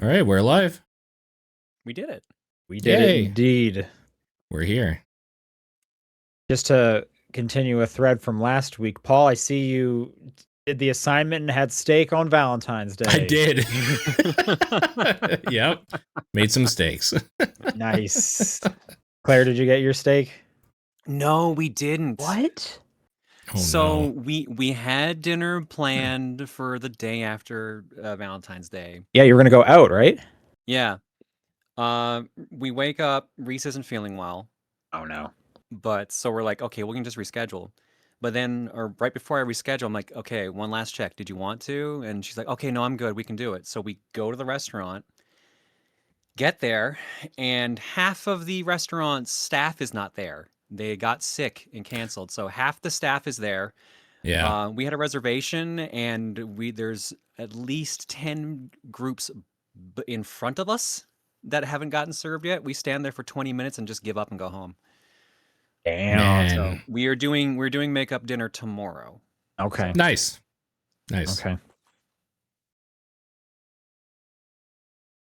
All right, we're live. We did it. We did it indeed. We're here. Just to continue a thread from last week, Paul, I see you did the assignment and had steak on Valentine's Day. I did. Yep. Made some mistakes. Nice. Claire, did you get your steak? No, we didn't. What? Oh, So no. we had dinner planned for the day after Valentine's Day. Yeah, you were going to go out, right? Yeah. We wake up, Reese isn't feeling well, Oh, no. but so we're like, okay, we can just reschedule. But then, or right before I reschedule, I'm like, okay, one last check. Did you want to? And she's like, okay, no, I'm good. We can do it. So we go to the restaurant, get there, and half of the restaurant's staff is not there. They got sick and canceled. So half the staff is there. Yeah. We had a reservation, and there's at least 10 groups in front of us that haven't gotten served yet. We stand there for 20 minutes and just give up and go home. Damn. So Man. we're doing makeup dinner tomorrow. Okay. So. Nice. Okay.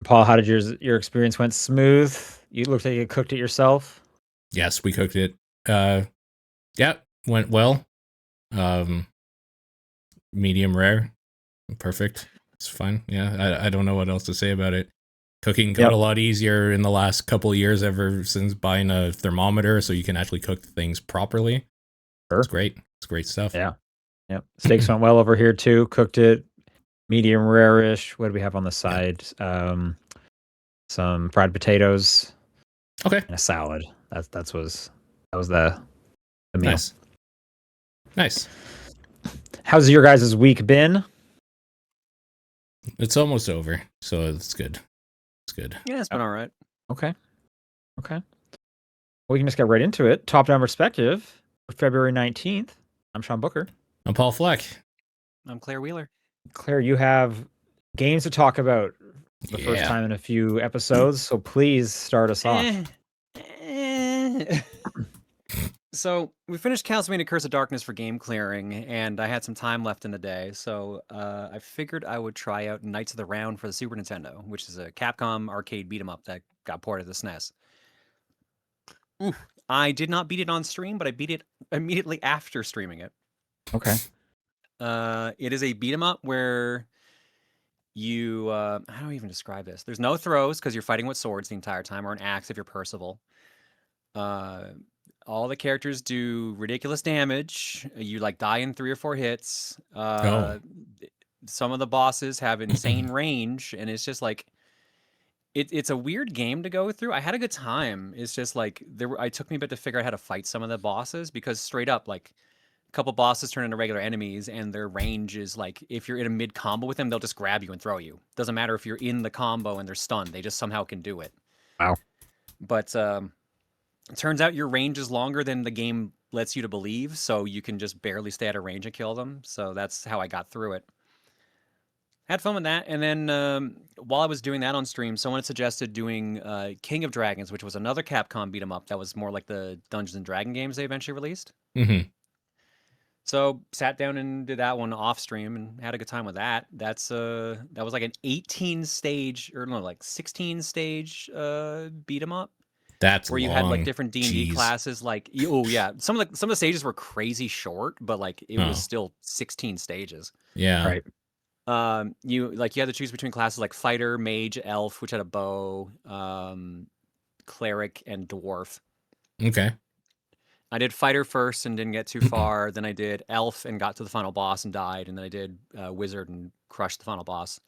Paul, how did your experience went smooth? You looked like you cooked it yourself. Yes, we cooked it. Yeah, went well. Medium rare. Perfect. It's fine. Yeah, I don't know what else to say about it. Cooking got a lot easier in the last couple of years ever since buying a thermometer, so you can actually cook things properly. Sure. It's great. It's great stuff. Yeah. Yep. Steaks went well over here too. Cooked it medium rare-ish. What do we have on the side? Some fried potatoes. Okay. And a salad. That was the meal. Nice. How's your guys' week been? It's almost over, so it's good. It's good. Yeah, it's been all right. Okay. Well, we can just get right into it. Top-down perspective for February 19th. I'm Sean Booker. I'm Paul Fleck. I'm Claire Wheeler. Claire, you have games to talk about for the first time in a few episodes, so please start us off. So we finished Castlevania Curse of Darkness for game clearing, and I had some time left in the day, so I figured I would try out Knights of the Round for the Super Nintendo, which is a Capcom arcade beat 'em up that got ported to the SNES. I did not beat it on stream, but I beat it immediately after streaming it. Okay. It is a beat 'em up where you how do I even describe this? There's no throws because you're fighting with swords the entire time, or an axe if you're Percival. All the characters do ridiculous damage. You like die in 3 or 4 hits. Some of the bosses have insane range, and it's just like it's a weird game to go through. I had a good time. It's just like it took me a bit to figure out how to fight some of the bosses because straight up like a couple bosses turn into regular enemies, and their range is like if you're in a mid combo with them, they'll just grab you and throw you. Doesn't matter if you're in the combo and they're stunned; they just somehow can do it. Wow. But it turns out your range is longer than the game lets you to believe, so you can just barely stay out of range and kill them. So that's how I got through it. Had fun with that, and then while I was doing that on stream, someone had suggested doing King of Dragons, which was another Capcom beat 'em up that was more like the Dungeons and Dragon games they eventually released. Mm-hmm. So sat down and did that one off stream and had a good time with that. That was like an 18 stage or no, like 16 stage beat 'em up. That's where you long. had like different D&D classes. Like, oh yeah, some of the stages were crazy short, but like it was still 16 stages. Yeah. Right. You had to choose between classes like fighter, mage, elf, which had a bow, cleric, and dwarf. Okay. I did fighter first and didn't get too far. Then I did elf and got to the final boss and died. And then I did wizard and crushed the final boss.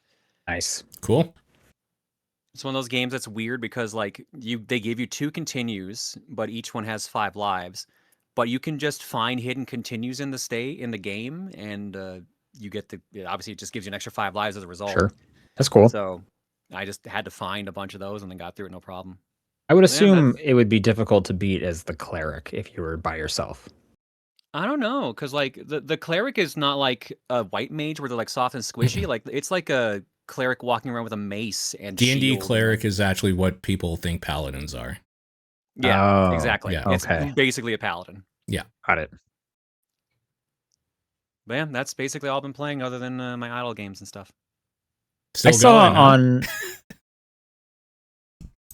Nice. Cool. It's one of those games that's weird because like they gave you 2 continues, but each one has 5 lives. But you can just find hidden continues in the game, and you get obviously it just gives you an extra 5 lives as a result. Sure, that's cool. So I just had to find a bunch of those and then got through it no problem. I would assume it would be difficult to beat as the cleric if you were by yourself. I don't know, because like the cleric is not like a white mage where they're like soft and squishy. Like it's like a cleric walking around with a mace and D&D cleric is actually what people think paladins are. Yeah, exactly. Yeah. It's basically a paladin. Yeah. Got it. But yeah, that's basically all I've been playing other than my idle games and stuff. Still I saw on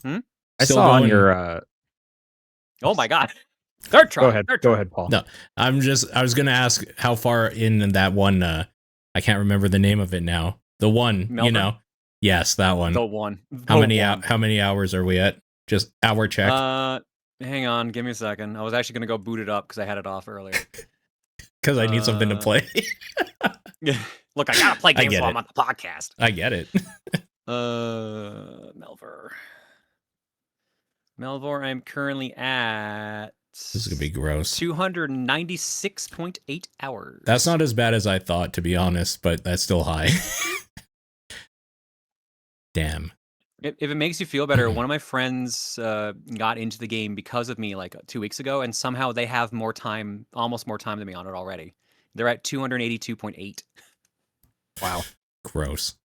I Still saw on going? your. Oh my god. Third try. Go ahead. Third Go try. ahead, Paul. No, I was gonna ask how far in that one. I can't remember the name of it now. The one, Melbourne? you know. Yes, that one. The one. How many hours are we at? Just hour check. Hang on, give me a second. I was actually gonna go boot it up because I had it off earlier. Because I need something to play. Look, I gotta play I games get while it. I'm on the podcast. I get it. Melvor, I'm currently at. This is gonna be gross. 296.8 hours. That's not as bad as I thought, to be honest, but that's still high. Damn. If it makes you feel better, one of my friends got into the game because of me like 2 weeks ago, and somehow they have more time, almost more time than me on it already. They're at 282.8. Wow. Gross.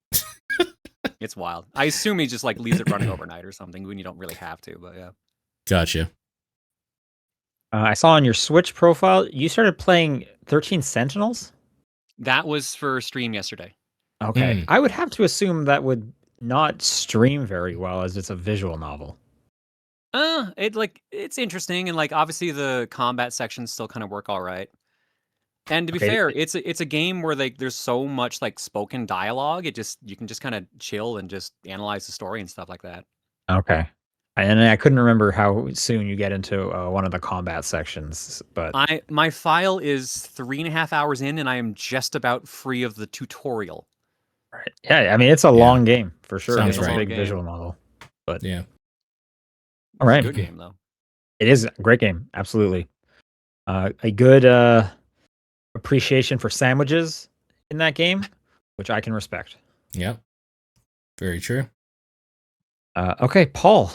It's wild. I assume he just like leaves it running overnight or something when you don't really have to, but yeah. Gotcha. I saw on your Switch profile you started playing 13 Sentinels. That was for stream yesterday. Okay, I would have to assume that would not stream very well as it's a visual novel. It's interesting, and like obviously the combat sections still kind of work all right. And to be fair, it's a game where like there's so much like spoken dialogue. You can just kind of chill and just analyze the story and stuff like that. Okay. And I couldn't remember how soon you get into one of the combat sections, but my file is 3.5 hours in, and I am just about free of the tutorial. Right. Yeah, I mean it's a long game for sure. Sounds It's right. a big visual novel, but yeah. All right. It's a good game though. It is a great game, absolutely. A good appreciation for sandwiches in that game, which I can respect. Yeah. Very true. Okay, Paul,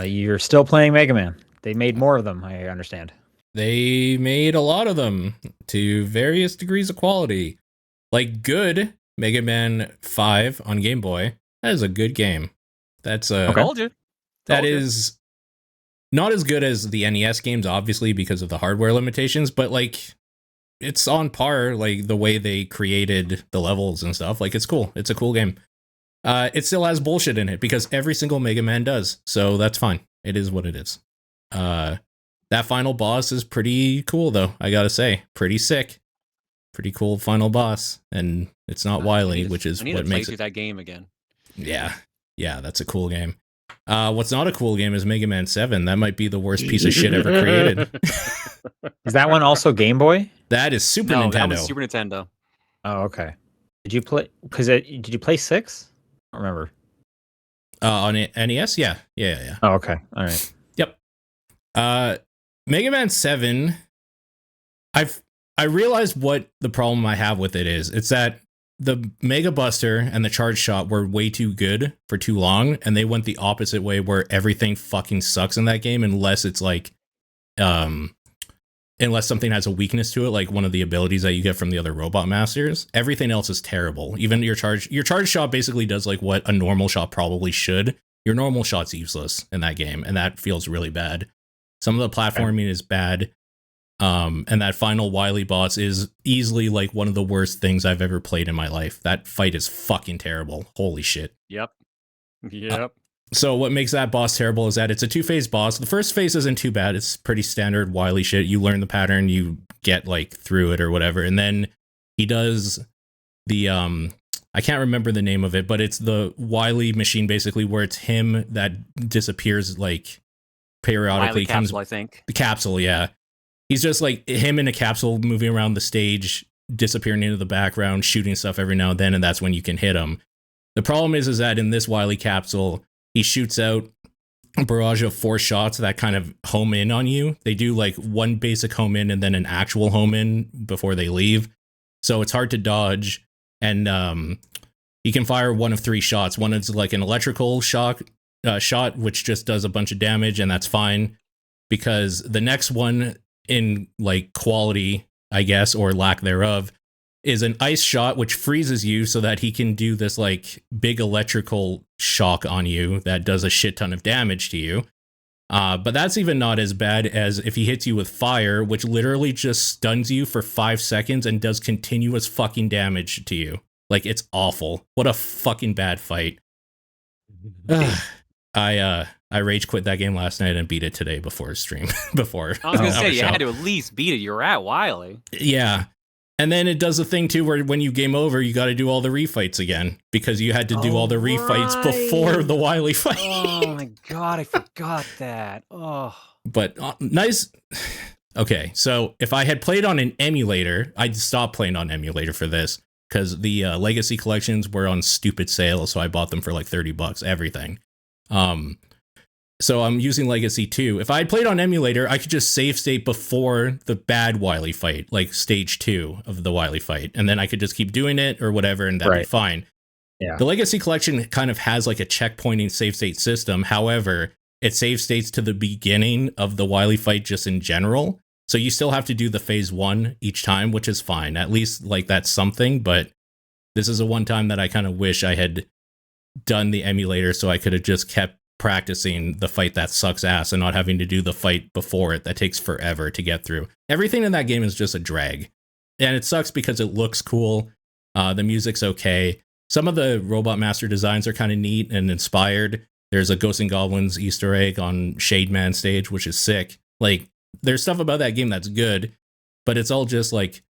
you're still playing Mega Man. They made more of them, I understand. They made a lot of them to various degrees of quality. Like good Mega Man 5 on Game Boy. That is a good game. That's Told you. That is not as good as the NES games, obviously, because of the hardware limitations, but like it's on par, like the way they created the levels and stuff. Like it's cool. It's a cool game. It still has bullshit in it because every single Mega Man does. So that's fine. It is what it is. That final boss is pretty cool though. I gotta say, pretty sick. Pretty cool final boss. And it's not Wily, which is what makes it that game again. Yeah. Yeah, that's a cool game. What's not a cool game is Mega Man 7. That might be the worst piece of shit ever created. Is that one also Game Boy? That is Super Nintendo. That was Super Nintendo. Oh, okay. Did you play? Did you play 6? I don't remember. On NES, yeah. Oh, okay. All right. Yep. Mega Man 7. I realized what the problem I have with it is. It's that the Mega Buster and the Charge Shot were way too good for too long, and they went the opposite way where everything fucking sucks in that game unless it's like, unless something has a weakness to it, like one of the abilities that you get from the other Robot Masters. Everything else is terrible. Even your Charge Shot basically does like what a normal shot probably should. Your normal shot's useless in that game, and that feels really bad. Some of the platforming is bad. And that final Wily boss is easily like one of the worst things I've ever played in my life. That fight is fucking terrible. Holy shit. Yep. So what makes that boss terrible is that it's a 2-phase boss. The first phase isn't too bad. It's pretty standard Wily shit. You learn the pattern, you get like through it or whatever. And then he does the, I can't remember the name of it, but it's the Wily machine basically where it's him that disappears like periodically. Wily capsule, I think. The capsule, yeah. He's just like him in a capsule moving around the stage, disappearing into the background, shooting stuff every now and then, and that's when you can hit him. The problem is that in this Wily capsule, he shoots out a barrage of 4 shots that kind of home in on you. They do like one basic home in and then an actual home in before they leave. So it's hard to dodge. And he can fire one of 3 shots. One is like an electrical shot, which just does a bunch of damage, and that's fine. Because the next one in like quality, I guess, or lack thereof, is an ice shot, which freezes you so that he can do this like big electrical shock on you that does a shit ton of damage to you. But that's even not as bad as if he hits you with fire, which literally just stuns you for 5 seconds and does continuous fucking damage to you. Like, it's awful. What a fucking bad fight. I rage quit that game last night and beat it today before stream. Before I was gonna say our you show. had to at least beat it. You're at Wiley. Yeah. And then it does a thing too where when you game over, you got to do all the refights again because you had to do all the refights before the Wily fight. Oh my god, I forgot that. Oh. But nice. Okay, so if I had played on an emulator, I'd stop playing on emulator for this because the Legacy collections were on stupid sale, so I bought them for like $30, everything. So I'm using Legacy 2. If I had played on emulator, I could just save state before the bad Wily fight, like stage 2 of the Wily fight, and then I could just keep doing it or whatever, and that'd be fine. Yeah. The Legacy collection kind of has like a checkpointing save state system. However, it save states to the beginning of the Wily fight just in general. So you still have to do the phase 1 each time, which is fine. At least like that's something, but this is a one time that I kind of wish I had done the emulator so I could have just kept practicing the fight that sucks ass and not having to do the fight before it that takes forever to get through. Everything in that game is just a drag. And it sucks because it looks cool. The music's okay. Some of the Robot Master designs are kind of neat and inspired. There's a Ghosts and Goblins Easter egg on Shade Man stage, which is sick. Like, there's stuff about that game that's good, but it's all just like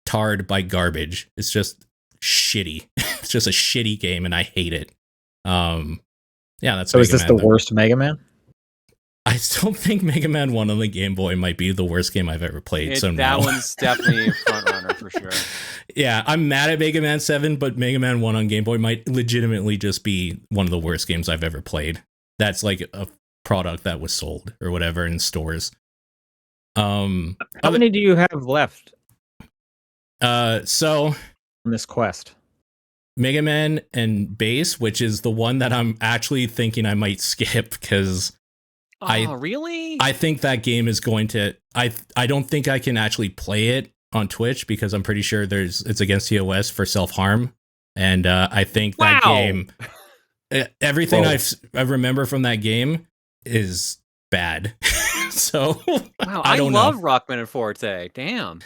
tarred by garbage. It's just shitty. It's just a shitty game and I hate it. Yeah, that's so. Mega Is this Man, the though. worst Mega Man? I still think Mega Man 1 on the Game Boy might be the worst game I've ever played. That one's definitely a front runner for sure. Yeah, I'm mad at Mega Man 7, but Mega Man 1 on Game Boy might legitimately just be one of the worst games I've ever played. That's like a product that was sold or whatever in stores. How many do you have left? So on this quest? Mega Man and Base, which is the one that I'm actually thinking I might skip because really? I think that game is going to I don't think I can actually play it on Twitch because I'm pretty sure it's against TOS for self-harm. And I think that game everything I remember from that game is bad. So wow, I don't love know. Rockman and Forte. Damn.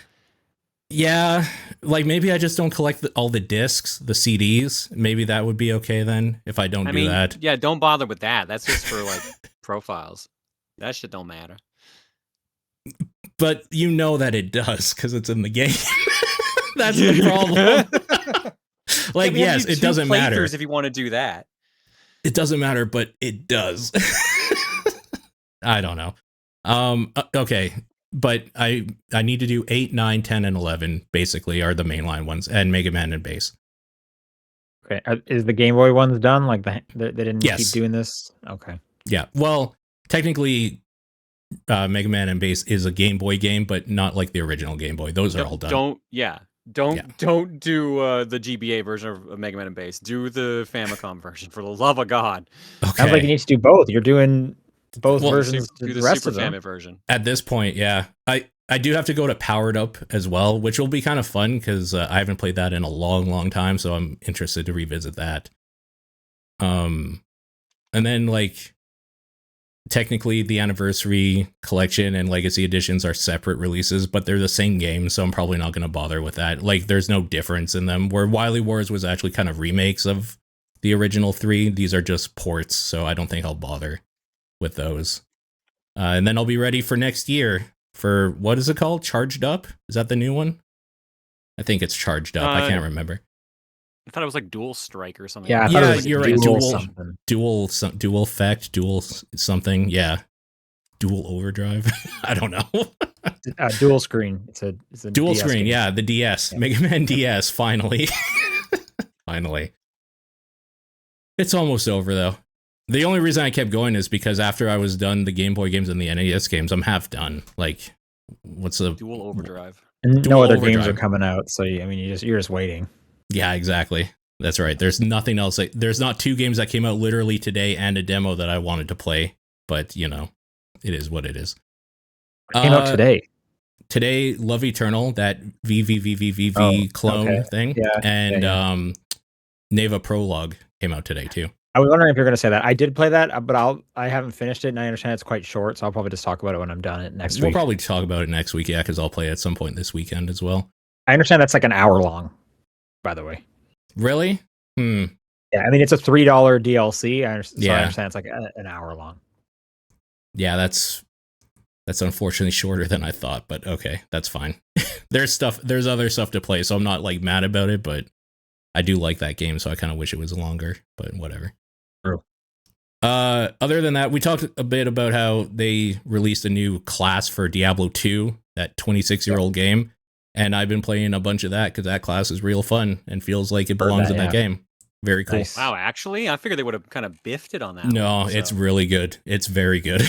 Yeah, like maybe I just don't collect all the discs, the CDs. Maybe that would be okay then if I don't do that. Yeah, don't bother with that. That's just for like profiles. That shit don't matter. But you know that it does because it's in the game. That's the problem. Like, yes, it doesn't matter if you want to do that. It doesn't matter, but it does. I don't know. Okay. But I need to do 8, 9, 10, and 11, basically, are the mainline ones, and Mega Man and Base. Okay. Is the Game Boy ones done? Like, they didn't keep doing this? Okay. Yeah. Well, technically, Mega Man and Base is a Game Boy game, but not like the original Game Boy. Those are all done. Don't do the GBA version of Mega Man and Base. Do the Famicom version, for the love of God. Okay. Sounds like you need to do both. You're doing both versions. Do the rest Super of them. Famicom version. At this point, yeah. I do have to go to Powered Up as well, which will be kind of fun because I haven't played that in a long, long time, so I'm interested to revisit that. And then, like, technically the Anniversary Collection and Legacy Editions are separate releases, but they're the same game, so I'm probably not going to bother with that. Like, there's no difference in them. Where Wily Wars was actually kind of remakes of the original 3, these are just ports, so I don't think I'll bother with those. And then I'll be ready for next year for, what is it called? Charged Up? Is that the new one? I think it's Charged Up. I can't remember. I thought it was like Dual Strike or something. Yeah, yeah, you're right. Dual effect, dual something. Yeah, Dual Overdrive. I don't know. Dual screen. It's a dual DS screen. game. Yeah, the DS. Yeah. Mega Man DS. Finally, finally. It's almost over though. The only reason I kept going is because after I was done the Game Boy games and the NES games, I'm half done. Like, what's the Dual Overdrive? And no other games are coming out, so you're just waiting. Yeah, exactly. That's right. There's nothing else. There's not 2 games that came out literally today and a demo that I wanted to play, but you know, it is what it is. What came out today? Today, Love Eternal, that clone thing, and Neva Prologue came out today too. I was wondering if you're going to say that. I did play that, but I haven't finished it, and I understand it's quite short, so I'll probably just talk about it when I'm done next week. We'll probably talk about it next week, yeah, because I'll play it at some point this weekend as well. I understand that's like an hour long, by the way. Really? Yeah, I mean it's a $3 DLC, so I Yeah. understand it's like an hour long. Yeah, that's unfortunately shorter than I thought, but okay, that's fine. There's other stuff to play, so I'm not like mad about it, but I do like that game, so I kind of wish it was longer, but whatever. True. Other than that, we talked a bit about how they released a new class for Diablo 2, that 26-year-old game, and I've been playing a bunch of that because that class is real fun and feels like it belongs in that game. Very cool. Nice. Wow, actually, I figured they would have kind of biffed it on that. No, it's really good. It's very good.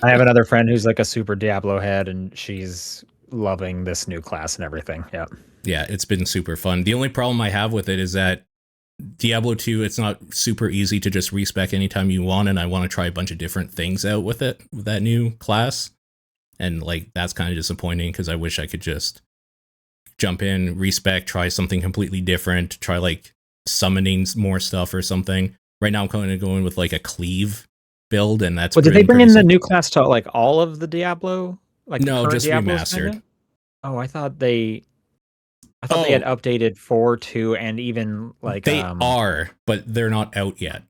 I have another friend who's like a super Diablo head, and she's loving this new class and everything. Yeah. Yeah, it's been super fun. The only problem I have with it is that Diablo 2, it's not super easy to just respec anytime you want, and I want to try a bunch of different things out with it, with that new class. And like that's kind of disappointing because I wish I could just jump in, respec, try something completely different, try like summoning more stuff or something. Right now I'm kind of going with like a cleave build, and that's. Well, did they bring in the new class to like all of the Diablo? Like no, just Diablos, remastered. kinda? Oh, I thought they had updated 4, 2, and even like they are, but they're not out yet.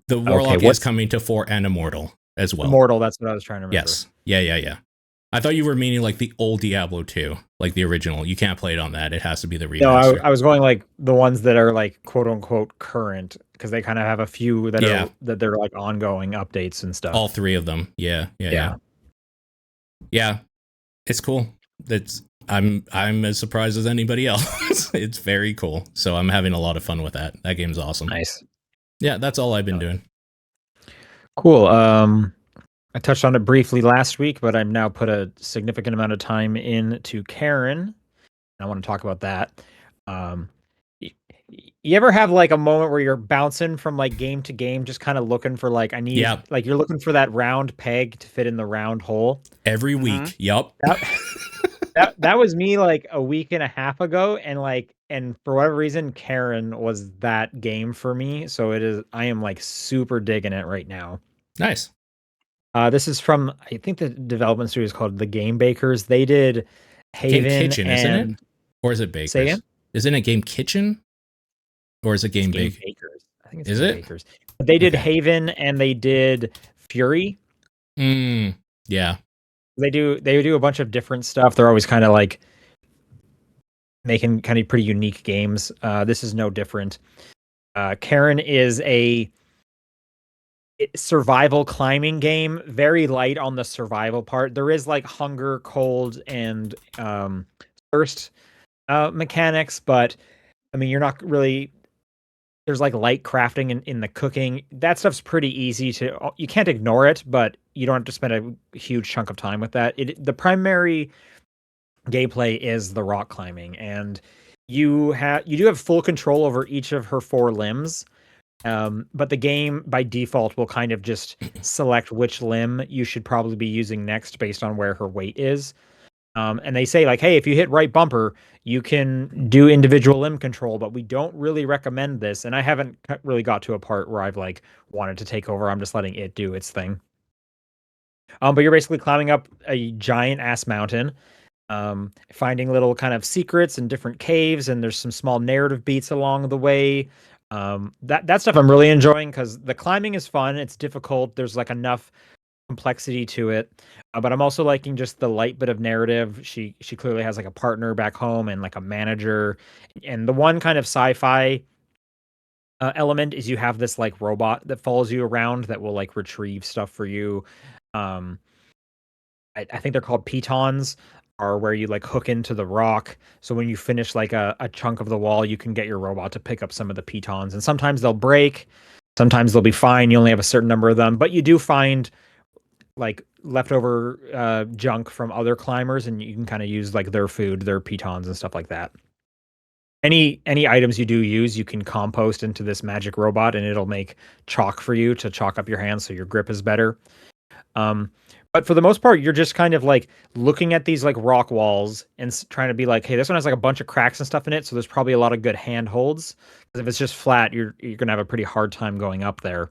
The Warlock is coming to 4 and Immortal as well. Immortal, that's what I was trying to remember. Yes. Yeah. I thought you were meaning like the old Diablo 2, like the original. You can't play it on that. It has to be the remaster. No, I was going like the ones that are like quote unquote current, because they kind of have a few that are that they're like ongoing updates and stuff. All 3 of them. Yeah. It's cool. I'm as surprised as anybody else. It's very cool. So I'm having a lot of fun with that. That game's awesome. Nice. Yeah, that's all I've been doing. Cool. I touched on it briefly last week, but I've now put a significant amount of time into Cairn, and I want to talk about that. You ever have like a moment where you're bouncing from like game to game, just kind of looking for like like you're looking for that round peg to fit in the round hole every week? Yep. That was me like a week and a half ago, and for whatever reason, Cairn was that game for me. So I am like super digging it right now. Nice. This is from, I think the development studio is called The Game Bakers. They did Haven. Game Kitchen, isn't it? Or is it Bakers? Say again? Isn't it Game Kitchen? Or is it Game Bakers? I think it's Game Bakers. But they did Haven and they did Fury. Yeah. They do a bunch of different stuff. They're always kind of like making kind of pretty unique games. This is no different. Cairn is a survival climbing game, very light on the survival part. There is like hunger, cold, and thirst mechanics, but I mean, you're not really. There's like light crafting in the cooking. That stuff's pretty easy you can't ignore it, but you don't have to spend a huge chunk of time with that. The primary gameplay is the rock climbing, and you do have full control over each of her 4 limbs. But the game by default will kind of just select which limb you should probably be using next based on where her weight is. And they say like, hey, if you hit right bumper, you can do individual limb control, but we don't really recommend this. And I haven't really got to a part where I've like wanted to take over. I'm just letting it do its thing. But you're basically climbing up a giant ass mountain, finding little kind of secrets and different caves, and there's some small narrative beats along the way. That stuff I'm really enjoying because the climbing is fun. It's difficult. There's like enough complexity to it, but I'm also liking just the light bit of narrative. She clearly has like a partner back home and like a manager, and the one kind of sci-fi element is you have this like robot that follows you around that will like retrieve stuff for you. I think they're called pitons, are where you like hook into the rock. So when you finish like a chunk of the wall, you can get your robot to pick up some of the pitons. And sometimes they'll break, sometimes they'll be fine. You only have a certain number of them, but you do find like leftover junk from other climbers, and you can kind of use like their food, their pitons and stuff like that. Any items you do use, you can compost into this magic robot, and it'll make chalk for you to chalk up your hands so your grip is better. But for the most part, you're just kind of like looking at these like rock walls and trying to be like, hey, this one has like a bunch of cracks and stuff in it, so there's probably a lot of good handholds. Because if it's just flat, you're gonna have a pretty hard time going up there.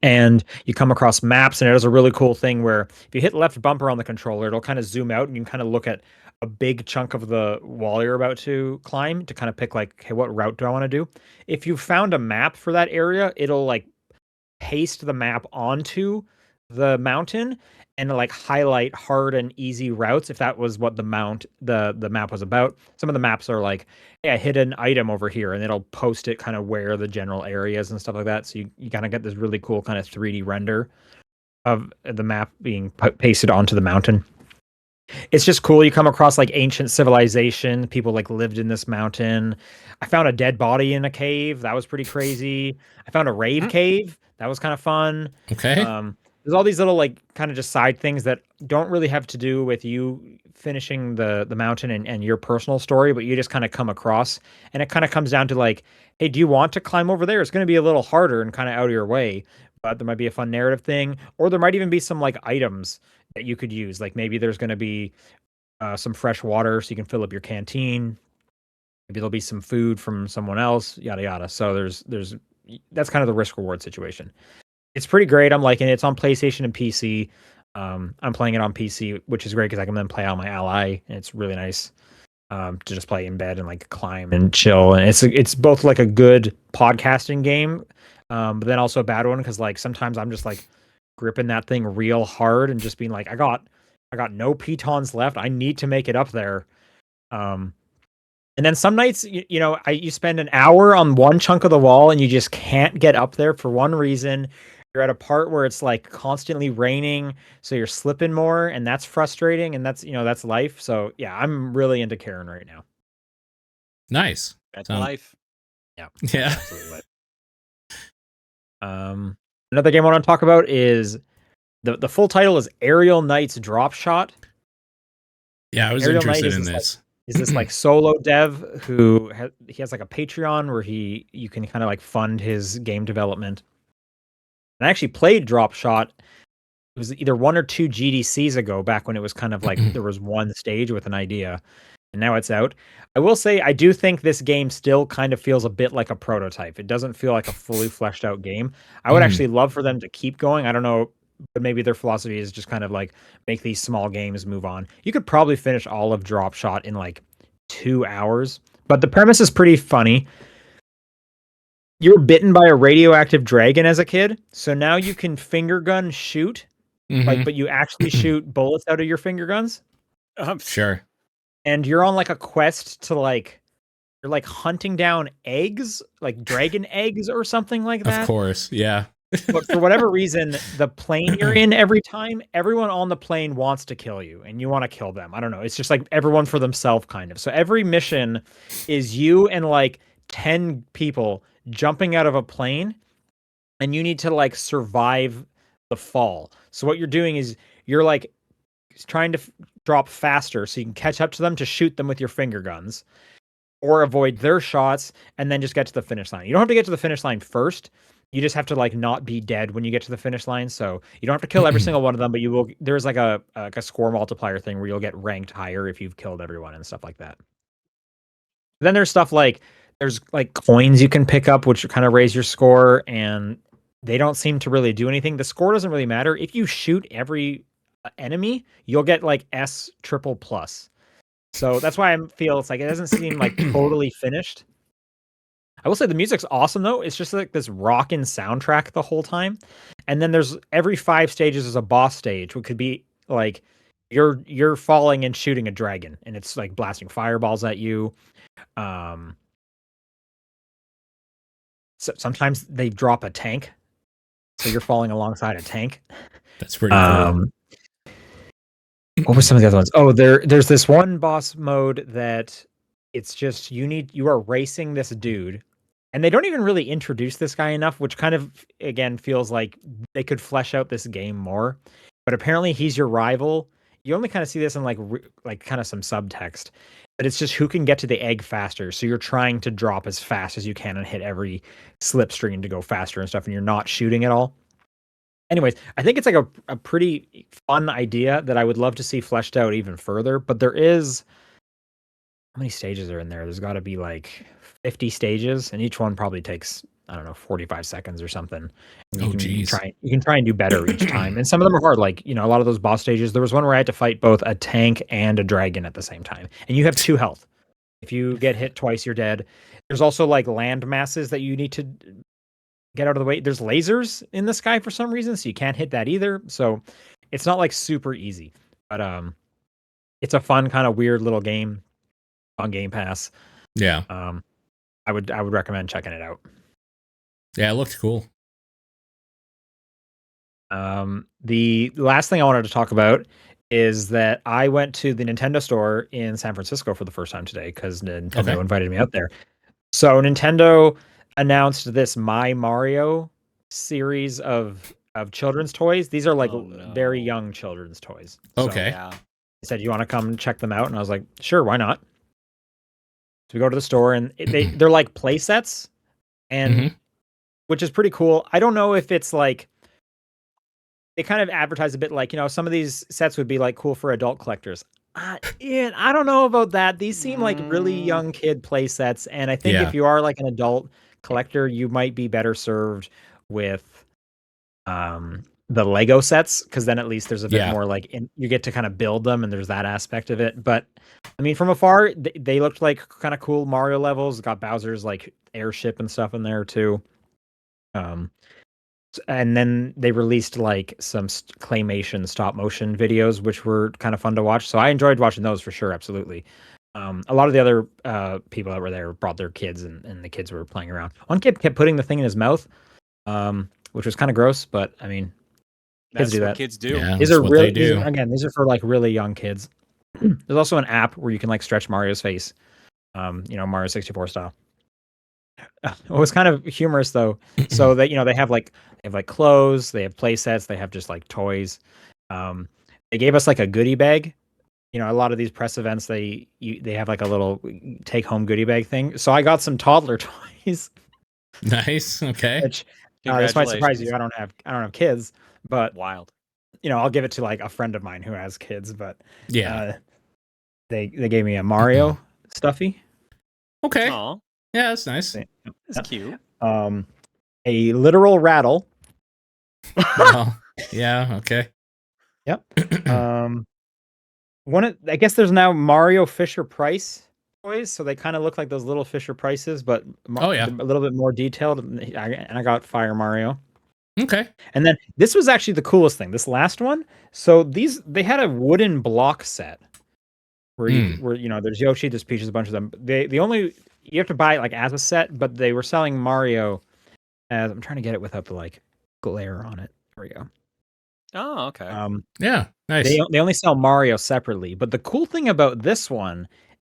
And you come across maps, and it has a really cool thing where if you hit left bumper on the controller, it'll kind of zoom out, and you can kind of look at a big chunk of the wall you're about to climb to kind of pick like, hey, what route do I want to do? If you found a map for that area, it'll like paste the map onto the mountain and like highlight hard and easy routes if that was what the map was about. Some of the maps are like, hey, I hid an item over here, and it'll post it kind of where the general areas and stuff like that. So you kind of get this really cool kind of 3D render of the map being pasted onto the mountain. It's just cool. You come across like ancient civilization. People like lived in this mountain. I found a dead body in a cave. That was pretty crazy. I found a rave cave. That was kind of fun. Okay. There's all these little like kind of just side things that don't really have to do with you finishing the mountain and your personal story, but you just kind of come across, and it kind of comes down to like, hey, do you want to climb over there? It's going to be a little harder and kind of out of your way, but there might be a fun narrative thing, or there might even be some like items that you could use. Like maybe there's going to be some fresh water so you can fill up your canteen. Maybe there'll be some food from someone else, yada yada. So there's that's kind of the risk reward situation. It's pretty great. I'm liking it. It's on PlayStation and PC. I'm playing it on PC, which is great because I can then play on my Ally, and it's really nice to just play in bed and like climb and chill. And it's both like a good podcasting game, but then also a bad one because like sometimes I'm just like gripping that thing real hard and just being like, I got no pitons left. I need to make it up there. And then some nights, you spend an hour on one chunk of the wall and you just can't get up there for one reason. You're at a part where it's like constantly raining, so you're slipping more, and that's frustrating, and that's life. So yeah, I'm really into Cairn right now. Nice. That's life. Yeah. Yeah. Absolutely life. Another game I want to talk about is the full title is Aerial Knight's Drop Shot. Yeah, I was Aerial interested Knight in this. Is this like solo dev who he has like a Patreon where you can kind of like fund his game development. And I actually played Drop Shot. It was either 1 or 2 GDCs ago, back when it was kind of like there was one stage with an idea, and now it's out. I will say I do think this game still kind of feels a bit like a prototype. It doesn't feel like a fully fleshed out game. I would actually love for them to keep going. I don't know, but maybe their philosophy is just kind of like make these small games move on. You could probably finish all of Drop Shot in like 2 hours, but the premise is pretty funny. You were bitten by a radioactive dragon as a kid, so now you can finger gun shoot, but you actually shoot bullets out of your finger guns. Sure. And you're on like a quest to you're like hunting down eggs, like dragon eggs or something like that. Of course, yeah. But for whatever reason, the plane you're in every time, everyone on the plane wants to kill you, and you want to kill them. I don't know. It's just like everyone for themselves, kind of. So every mission is you and like 10 people jumping out of a plane, and you need to like survive the fall. So what you're doing is you're like trying to drop faster so you can catch up to them to shoot them with your finger guns or avoid their shots and then just get to the finish line. You don't have to get to the finish line first. You just have to like not be dead when you get to the finish line. So you don't have to kill every single one of them, but you will. There's like a score multiplier thing where you'll get ranked higher if you've killed everyone and stuff like that. Then there's stuff like there's like coins you can pick up, which kind of raise your score, and they don't seem to really do anything. The score doesn't really matter. If you shoot every enemy, you'll get like S triple plus. So that's why I feel it's like it doesn't seem like totally finished. I will say the music's awesome though. It's just like this rockin' soundtrack the whole time. And then there's every 5 stages is a boss stage, which could be like you're falling and shooting a dragon, and it's like blasting fireballs at you. So sometimes they drop a tank, so you're falling alongside a tank. That's pretty cool. What were some of the other ones? Oh, there's this one boss mode that it's just you are racing this dude, and they don't even really introduce this guy enough, which kind of again feels like they could flesh out this game more. But apparently he's your rival. You only kind of see this in like kind of some subtext, but it's just who can get to the egg faster. So you're trying to drop as fast as you can and hit every slipstream to go faster and stuff, and you're not shooting at all. Anyways, I think it's like a pretty fun idea that I would love to see fleshed out even further. But there is, how many stages are in there? There's got to be like 50 stages, and each one probably takes, I don't know, 45 seconds or something. And Oh, geez. you can try and do better each time. And some of them are hard. Like, a lot of those boss stages, there was one where I had to fight both a tank and a dragon at the same time. And you have 2 health. If you get hit twice, you're dead. There's also like land masses that you need to get out of the way. There's lasers in the sky for some reason, so you can't hit that either. So it's not like super easy. But it's a fun kind of weird little game on Game Pass. Yeah. I would recommend checking it out. Yeah, it looked cool. The last thing I wanted to talk about is that I went to the Nintendo store in San Francisco for the first time today because Nintendo invited me out there. So Nintendo announced this My Mario series of children's toys. These are like very young children's toys. Okay. So, yeah. They said, you want to come check them out? And I was like, sure, why not? So we go to the store and they're like play sets, and which is pretty cool. I don't know if it's like, they kind of advertise a bit like, some of these sets would be like cool for adult collectors. Ian, I don't know about that. These seem like really young kid play sets. And I think if you are like an adult collector, you might be better served with the Lego sets, because then at least there's a bit more like you get to kind of build them, and there's that aspect of it. But I mean, from afar, they looked like kind of cool Mario levels. Got Bowser's like airship and stuff in there too. And then they released like some claymation stop motion videos, which were kind of fun to watch. So I enjoyed watching those for sure. Absolutely. A lot of the other people that were there brought their kids, and the kids were playing around. One kid kept putting the thing in his mouth, which was kind of gross, but I mean, kids do that. Kids do. Yeah, these are really, these are for like really young kids. There's also an app where you can like stretch Mario's face, Mario 64 style. It was kind of humorous though. So that they have like clothes, they have play sets, they have just like toys. They gave us like a goodie bag. A lot of these press events they have like a little take home goodie bag thing. So I got some toddler toys. Nice. Okay. Which this might surprise you. I don't have kids, but wild. I'll give it to like a friend of mine who has kids. But yeah, they gave me a Mario stuffy. Okay. Aww. Yeah, that's nice. That's cute. A literal rattle. Well, yeah. Okay. Yep. I guess there's now Mario Fisher Price toys, so they kind of look like those little Fisher Prices, but a little bit more detailed. And I got Fire Mario. Okay. And then this was actually the coolest thing. This last one. So they had a wooden block set where there's Yoshi, there's Peach, there's a bunch of them. You have to buy it like as a set, but they were selling Mario as, I'm trying to get it without the like glare on it. There we go. Oh, okay. Yeah, nice. They only sell Mario separately, but the cool thing about this one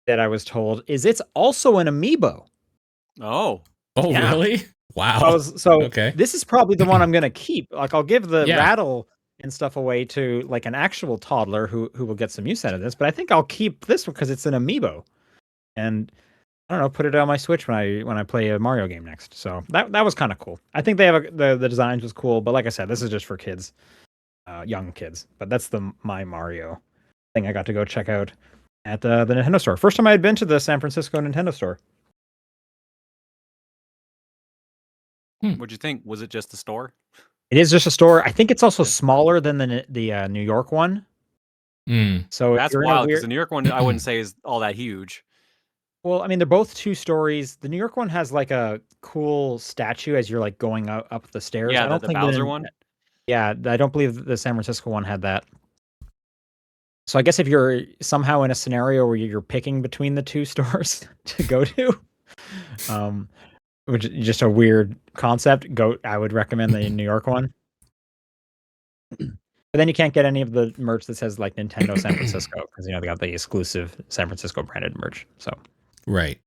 that I was told is it's also an amiibo. Oh, yeah. Really? Wow. Okay. This is probably the one I'm gonna keep. Like, I'll give the rattle and stuff away to like an actual toddler who will get some use out of this, but I think I'll keep this one because it's an amiibo. And I don't know, put it on my Switch when I play a Mario game next. So that was kind of cool. I think they have the designs was cool, but like I said, this is just for kids, young kids. But that's the My Mario thing I got to go check out at the Nintendo store. First time I had been to the San Francisco Nintendo store. What'd you think? Was it just the store? It is just a store. I think it's also smaller than the New York one. So that's wild because the New York one I wouldn't say is all that huge. Well, I mean, they're both 2 stories. The New York one has like a cool statue as you're like going up the stairs. Yeah, I don't the think Bowser one. Yeah, I don't believe the San Francisco one had that. So I guess if you're somehow in a scenario where you're picking between the 2 stores to go to, which is just a weird concept, I would recommend the New York one. But then you can't get any of the merch that says like Nintendo San Francisco because they got the exclusive San Francisco branded merch. So right.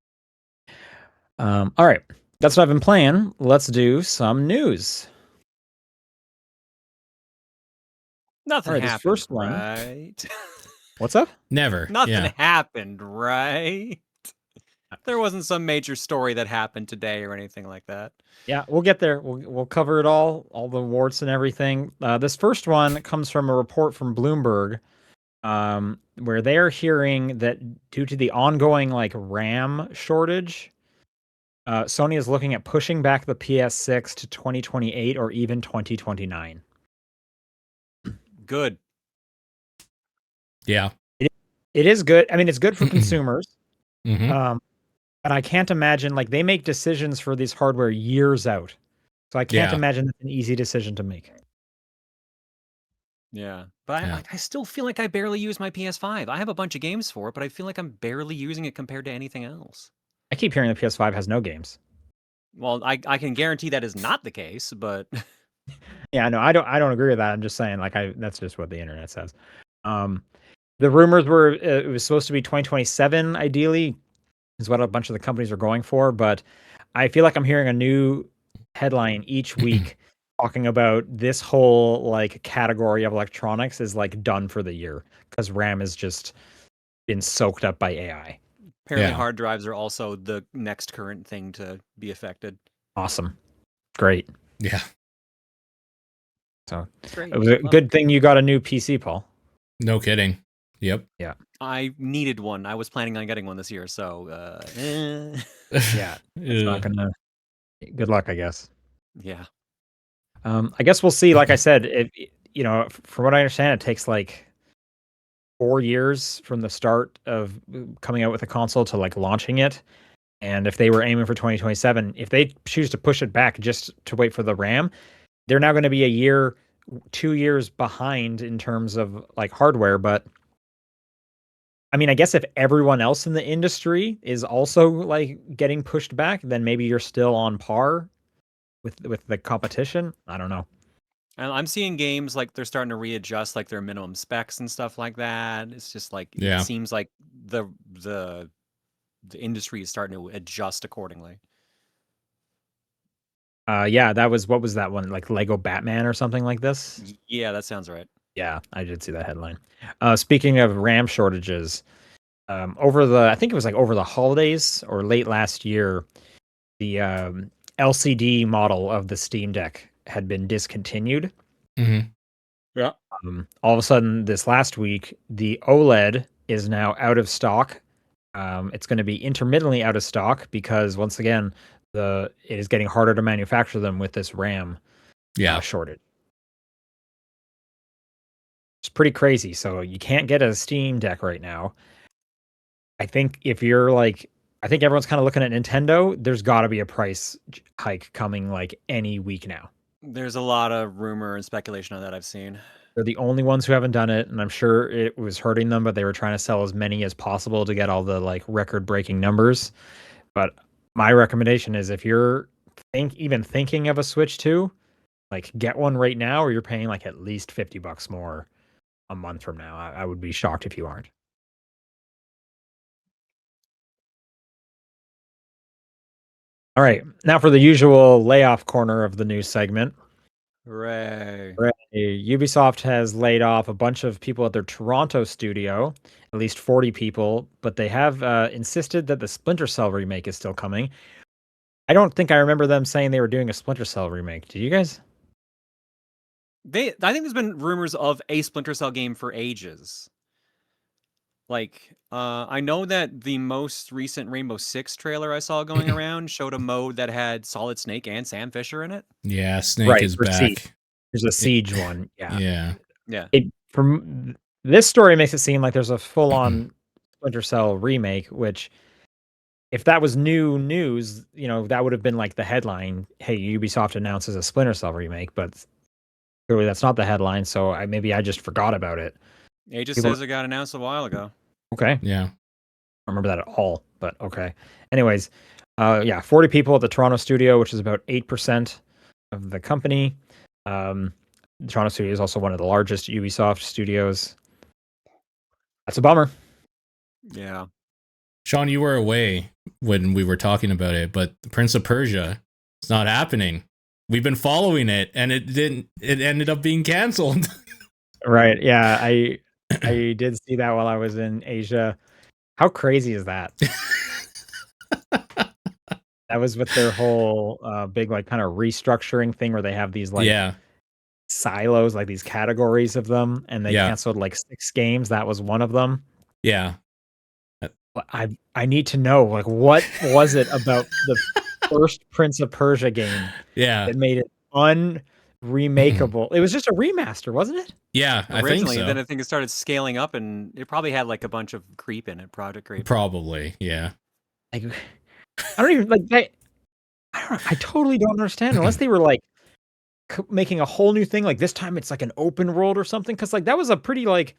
All right, that's what I've been playing. Let's do some news. Nothing happened. This first one. Right. What's up? Never. Nothing happened, right? There wasn't some major story that happened today or anything like that. Yeah, we'll get there. We'll cover it all the warts and everything. This first one comes from a report from Bloomberg, where they are hearing that due to the ongoing like RAM shortage, Sony is looking at pushing back the PS6 to 2028 or even 2029. Good. Yeah. It is good. I mean, it's good for consumers. Mm-hmm. But I can't imagine, like, they make decisions for this hardware years out. So I can't imagine that's an easy decision to make. Yeah. But I still feel like I barely use my PS5. I have a bunch of games for it, but I feel like I'm barely using it compared to anything else. I keep hearing the PS5 has no games. Well, I can guarantee that is not the case, but Yeah, no, I don't agree with that. I'm just saying, like, that's just what the internet says. The rumors were it was supposed to be 2027 ideally, is what a bunch of the companies are going for, but I feel like I'm hearing a new headline each week talking about this whole like category of electronics is like done for the year because RAM has just been soaked up by AI. apparently hard drives are also the next current thing to be affected. Awesome. Great. Yeah. So great. It was a good thing you got a new PC, Paul. No kidding. Yep. Yeah. I needed one. I was planning on getting one this year, so yeah. It's not gonna good luck, I guess. Yeah. I guess we'll see. Like I said, you know, from what I understand, it takes like 4 years from the start of coming out with a console to like launching it. And if they were aiming for 2027, if they choose to push it back just to wait for the RAM, they're now going to be a year, 2 years behind in terms of like hardware. But I mean, I guess if everyone else in the industry is also like getting pushed back, then maybe you're still on par with the competition. I don't know. And I'm seeing games like they're starting to readjust like their minimum specs and stuff like that. It's just like it seems like the industry is starting to adjust accordingly. Yeah, what was that one? Like Lego Batman or something like this? Yeah, that sounds right. Yeah, I did see that headline. Speaking of RAM shortages, I think it was like over the holidays or late last year, the LCD model of the Steam Deck had been discontinued. Mm-hmm. Yeah. All of a sudden, this last week, the OLED is now out of stock. It's going to be intermittently out of stock because once again, it is getting harder to manufacture them with this RAM shortage. It's pretty crazy. So you can't get a Steam Deck right now. I think if you're like, I think everyone's kind of looking at Nintendo. There's got to be a price hike coming like any week now. There's a lot of rumor and speculation on that I've seen. They're the only ones who haven't done it, and I'm sure it was hurting them, but they were trying to sell as many as possible to get all the like record-breaking numbers. But my recommendation is if you're even thinking of a Switch 2, like get one right now, or you're paying like at least $50 more a month from now. I would be shocked if you aren't. All right, now for the usual layoff corner of the news segment. Hooray. Ubisoft has laid off a bunch of people at their Toronto studio, at least 40 people, but they have insisted that the Splinter Cell remake is still coming. I don't think I remember them saying they were doing a Splinter Cell remake. Do you guys? I think there's been rumors of a Splinter Cell game for ages. Like, I know that the most recent Rainbow Six trailer I saw going around showed a mode that had Solid Snake and Sam Fisher in it. Yeah, Snake is back. Siege. There's a Siege one. Yeah. From this story makes it seem like there's a full-on Splinter Cell remake, which if that was new news, you know, that would have been like the headline, hey, Ubisoft announces a Splinter Cell remake, but clearly that's not the headline, so maybe I just forgot about it. It just says it got announced a while ago. Okay. Yeah. I don't remember that at all, but okay. Anyways, 40 people at the Toronto studio, which is about 8% of the company. The Toronto studio is also one of the largest Ubisoft studios. That's a bummer. Yeah. Sean, you were away when we were talking about it, but the Prince of Persia, it's not happening. We've been following it, and it ended up being canceled. Right. Yeah. I did see that while I was in Asia. How crazy is that? That was with their whole big like kind of restructuring thing where they have these like silos, like these categories of them, and they canceled like 6 games. That was one of them. Yeah. I need to know, like, what was it about first Prince of Persia game. Yeah. That made it unremakeable. It was just a remaster, wasn't it? Yeah, I think Originally, so. then I think it started scaling up, and it probably had like a bunch of creep in it, project creep. Probably, yeah. Like, I don't even like. I totally don't understand unless they were like making a whole new thing. Like this time, it's like an open world or something. Because like that was a pretty like.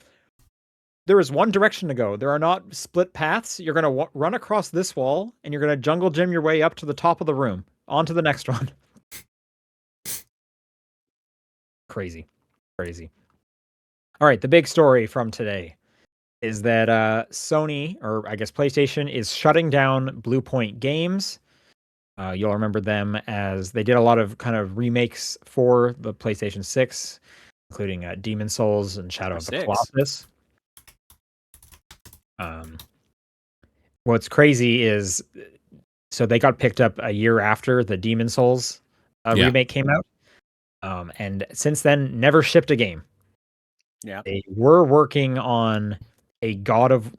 There is one direction to go. There are not split paths. You're gonna run across this wall, and you're gonna jungle gym your way up to the top of the room, onto the next one. Crazy. All right, the big story from today is that Sony, or I guess PlayStation, is shutting down Bluepoint Games. You'll remember them as they did a lot of kind of remakes for the PlayStation 6, including Demon Souls and Shadow of the Colossus. What's crazy is, so they got picked up a year after the Demon Souls remake came out. And since then, never shipped a game. Yeah. They were working on I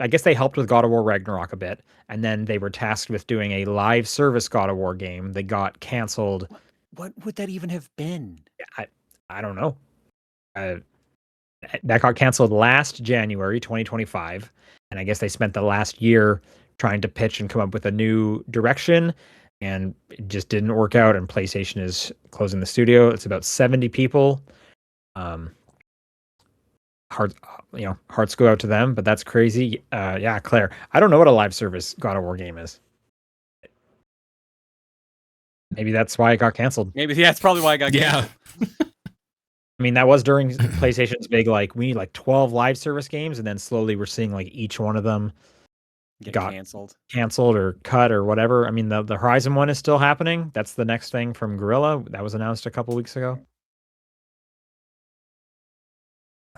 guess they helped with God of War Ragnarok a bit, and then they were tasked with doing a live service God of War game. They got canceled. What would that even have been? I don't know. That got canceled last January 2025, and I guess they spent the last year trying to pitch and come up with a new direction, and it just didn't work out, and PlayStation is closing the studio. It's about 70 people. Hearts go out to them, but that's crazy. Yeah, Claire, I don't know what a live service God of War game is. Maybe that's why it got canceled. Maybe that's probably why it got canceled. I mean, that was during PlayStation's big, like, we need like 12 live service games, and then slowly we're seeing like each one of them got canceled or cut or whatever. I mean, the Horizon one is still happening. That's the next thing from Guerrilla. That was announced a couple weeks ago.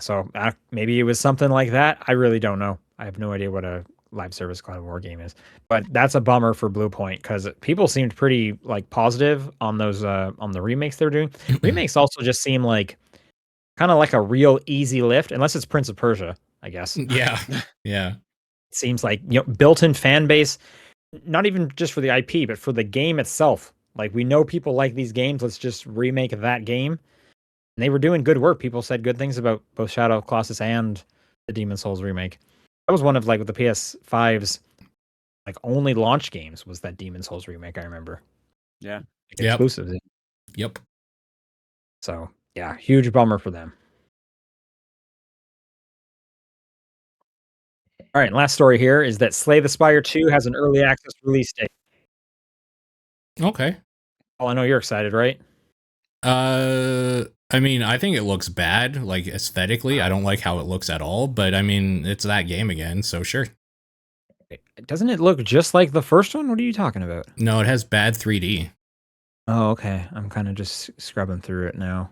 So maybe it was something like that. I really don't know. I have no idea what a live service God of War game is. But that's a bummer for Bluepoint, because people seemed pretty like positive on those on the remakes they're doing. Remakes also just seem like kind of like a real easy lift, unless it's Prince of Persia, I guess. Yeah. It seems like, built-in fan base, not even just for the IP, but for the game itself. Like, we know people like these games. Let's just remake that game. And they were doing good work. People said good things about both Shadow of Colossus and the Demon Souls remake. That was one of like the PS5's like only launch games, was that Demon Souls remake, I remember. Yeah. Exclusives. Yep. So yeah, huge bummer for them. All right, last story here is that Slay the Spire 2 has an early access release date. Okay. Oh, I know you're excited, right? I mean, I think it looks bad, like aesthetically. I don't like how it looks at all, but I mean, it's that game again, so sure. Doesn't it look just like the first one? What are you talking about? No, it has bad 3D. Oh, okay. I'm kind of just scrubbing through it now.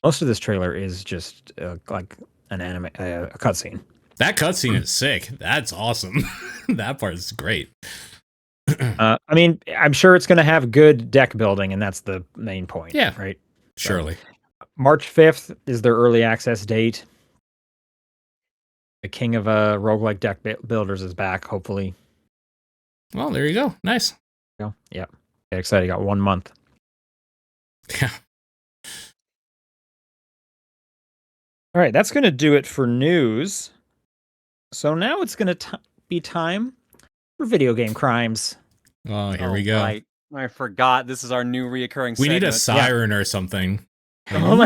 Most of this trailer is just like an anime, a cutscene. That cutscene is sick. That's awesome. That part is great. I mean, I'm sure it's going to have good deck building, and that's the main point. Yeah, right. Surely. So, March 5th is their early access date. The king of roguelike deck builders is back, hopefully. Well, there you go. Nice. Yeah. Get excited. Got 1 month. Yeah. All right, that's going to do it for news. So now it's going to be time for video game crimes. Oh, here we go. Right. I forgot. This is our new reoccurring segment. We need a siren or something. Oh my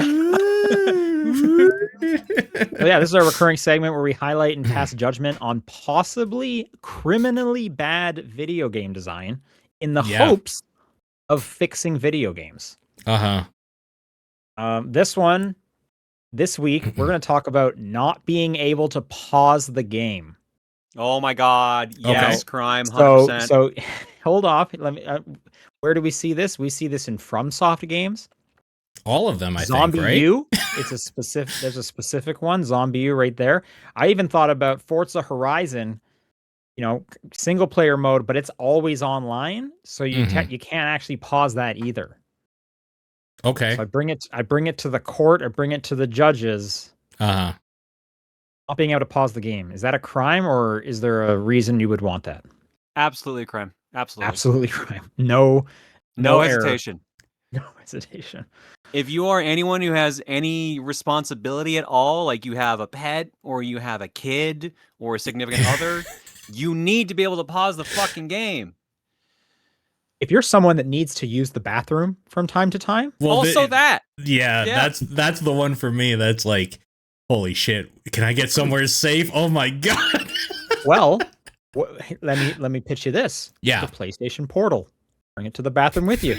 yeah, this is our recurring segment where we highlight and pass judgment on possibly criminally bad video game design in the hopes of fixing video games. This week, we're going to talk about not being able to pause the game. Oh my God. Yes, crime, 100%. So hold off. Let me. Where do we see this? We see this in FromSoft games. All of them, I think, right? Zombie U. It's a specific. There's a specific one, Zombie U, right there. I even thought about Forza Horizon. Single player mode, but it's always online, so you can't actually pause that either. Okay. So I bring it to the court. I bring it to the judges. Not being able to pause the game. Is that a crime, or is there a reason you would want that? Absolutely a crime. Absolutely crime. No no error. hesitation. No hesitation. If you are anyone who has any responsibility at all, like you have a pet or you have a kid or a significant other, you need to be able to pause the fucking game. If you're someone that needs to use the bathroom from time to time, yeah, that's the one for me. That's like, holy shit, can I get somewhere safe? Oh my god. Well, let me pitch you this. Yeah, the PlayStation Portal. Bring it to the bathroom with you.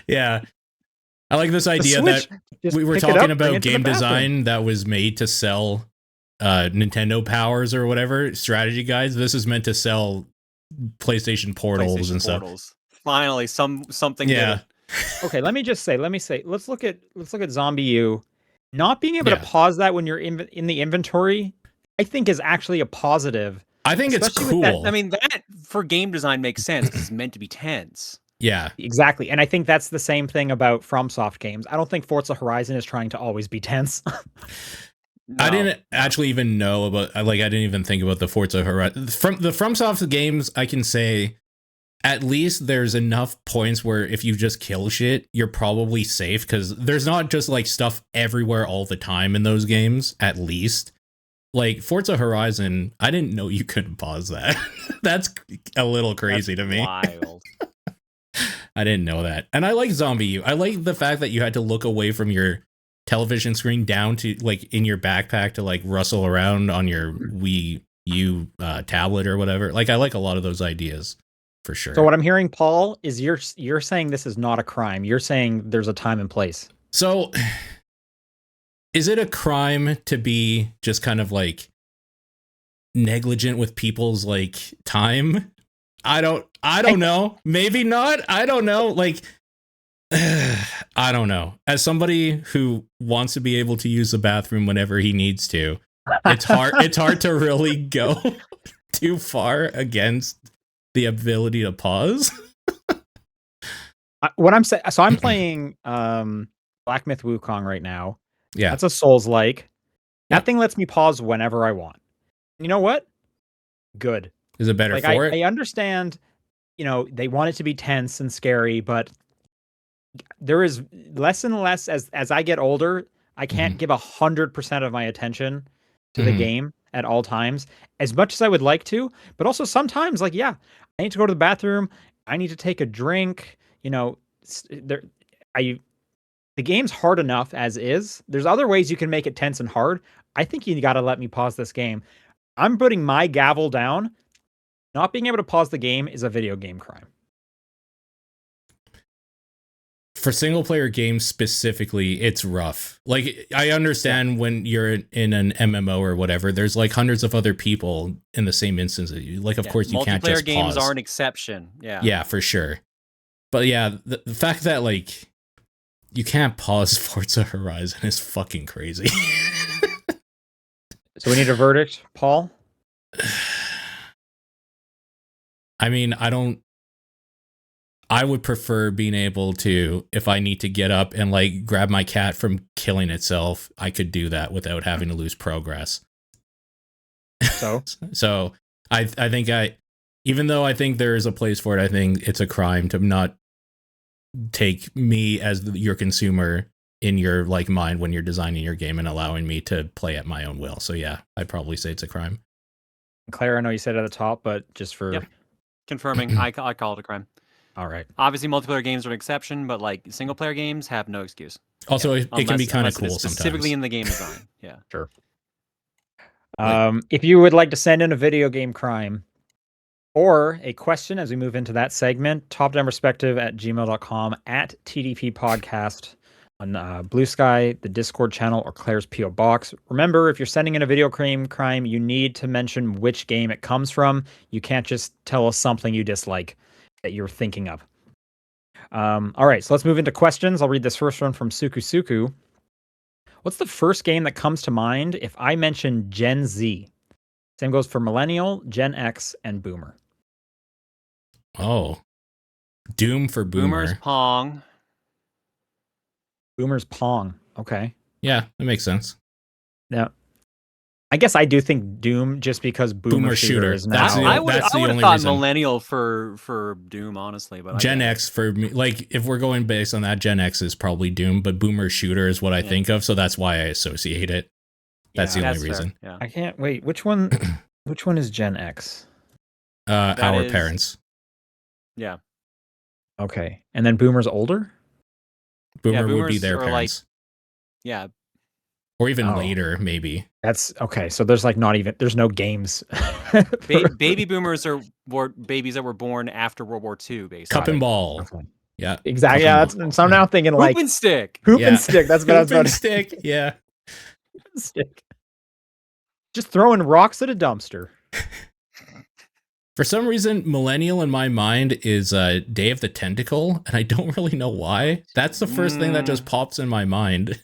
Yeah, I like this idea that we were talking about game design that was made to sell Nintendo powers or whatever, strategy guides. This is meant to sell PlayStation portals and stuff. Finally, something Yeah. did it. Okay, let me say, let's look at Zombie U. Not being able to pause that when you're in the inventory, I think is actually a positive. I think it's cool. I mean, that for game design makes sense because it's meant to be tense. Yeah, exactly. And I think that's the same thing about FromSoft games. I don't think Forza Horizon is trying to always be tense. No, I didn't actually even know about, like, I didn't even think about the Forza Horizon. From the FromSoft games, I can say at least there's enough points where if you just kill shit, you're probably safe, because there's not just like stuff everywhere all the time in those games, at least. Like Forza Horizon, I didn't know you couldn't pause that. That's a little crazy to me. Wild. I didn't know that. And I like Zombie U. I like the fact that you had to look away from your television screen down to like in your backpack to like rustle around on your Wii U tablet or whatever. Like, I like a lot of those ideas for sure. So what I'm hearing, Paul, is you're saying this is not a crime. You're saying there's a time and place. So is it a crime to be just kind of like negligent with people's like time? I don't know. Maybe not. I don't know. Like, I don't know. As somebody who wants to be able to use the bathroom whenever he needs to, it's hard to really go too far against the ability to pause. What I'm saying, so I'm playing Black Myth Wukong right now. Yeah, that's a Souls-like. That thing lets me pause whenever I want. You know what? Good. Is it better for it? I understand, they want it to be tense and scary, but there is less and less as I get older. I can't give 100% of my attention to the game at all times, as much as I would like to. But also sometimes, like, I need to go to the bathroom. I need to take a drink. The game's hard enough as is. There's other ways you can make it tense and hard. I think you got to let me pause this game. I'm putting my gavel down. Not being able to pause the game is a video game crime. For single player games specifically, it's rough. Like, I understand when you're in an MMO or whatever, there's like hundreds of other people in the same instance that you like. Of course, you can't just pause. Multiplayer games are an exception. Yeah, for sure. But yeah, the fact that like you can't pause Forza Horizon is fucking crazy. So we need a verdict, Paul? I mean, I would prefer being able to, if I need to get up and like grab my cat from killing itself, I could do that without having to lose progress. So I think even though I think there is a place for it, I think it's a crime to not take me as your consumer in your like mind when you're designing your game and allowing me to play at my own will. So yeah, I'd probably say it's a crime. Claire, I know you said at the top, but just for confirming, I call it a crime. All right. Obviously, multiplayer games are an exception, but like single player games have no excuse. Also, it can be kind of cool specifically sometimes. in the game design. Yeah, sure. If you would like to send in a video game crime or a question as we move into that segment, topdownperspective@gmail.com, at TDP Podcast on Blue Sky, the Discord channel, or Claire's P.O. Box. Remember, if you're sending in a video crime, you need to mention which game it comes from. You can't just tell us something you dislike that you're thinking of. All right, so let's move into questions. I'll read this first one from Suku. What's the first game that comes to mind if I mention Gen Z? Same goes for Millennial, Gen X, and Boomer. Oh, Doom for Boomer. Boomer's Pong. Boomer's Pong. Okay. Yeah, that makes sense. Yeah. I guess I do think Doom just because Boomer Shooter is now. I would That's the have only thought reason. millennial for Doom, honestly, but Gen X for me, like if we're going based on that, Gen X is probably Doom, but Boomer Shooter is what I think of, so that's why I associate it. That's the only reason. Yeah. I can't wait. Which one? Which one is Gen X? Our parents. Yeah. Okay, and then Boomer's older. Boomer would be their parents. Yeah. Or even later, maybe. That's okay. So there's like there's no games. Baby boomers are babies that were born after World War II, basically. Cup and ball. Okay. Yeah. Exactly. Yeah. So I'm now thinking like hoop and stick. Hoop and stick. That's what I was about to stick. Yeah. Hoop and stick. Just throwing rocks at a dumpster. For some reason, millennial in my mind is Day of the Tentacle, and I don't really know why. That's the first thing that just pops in my mind.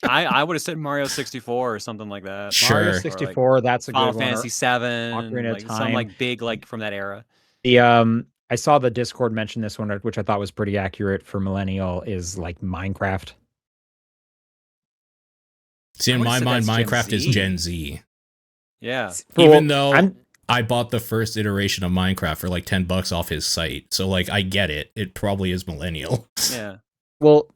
I would have said Mario 64 or something like that. Sure. Mario 64, like that's a Final good one. Fantasy 7, like some like big like from that era. I saw the Discord mention this one, which I thought was pretty accurate for millennial, is like Minecraft. See, in my mind, Minecraft is Gen Z. Yeah. Even though I bought the first iteration of Minecraft for like $10 off his site. So like I get it. It probably is millennial. Yeah. Well,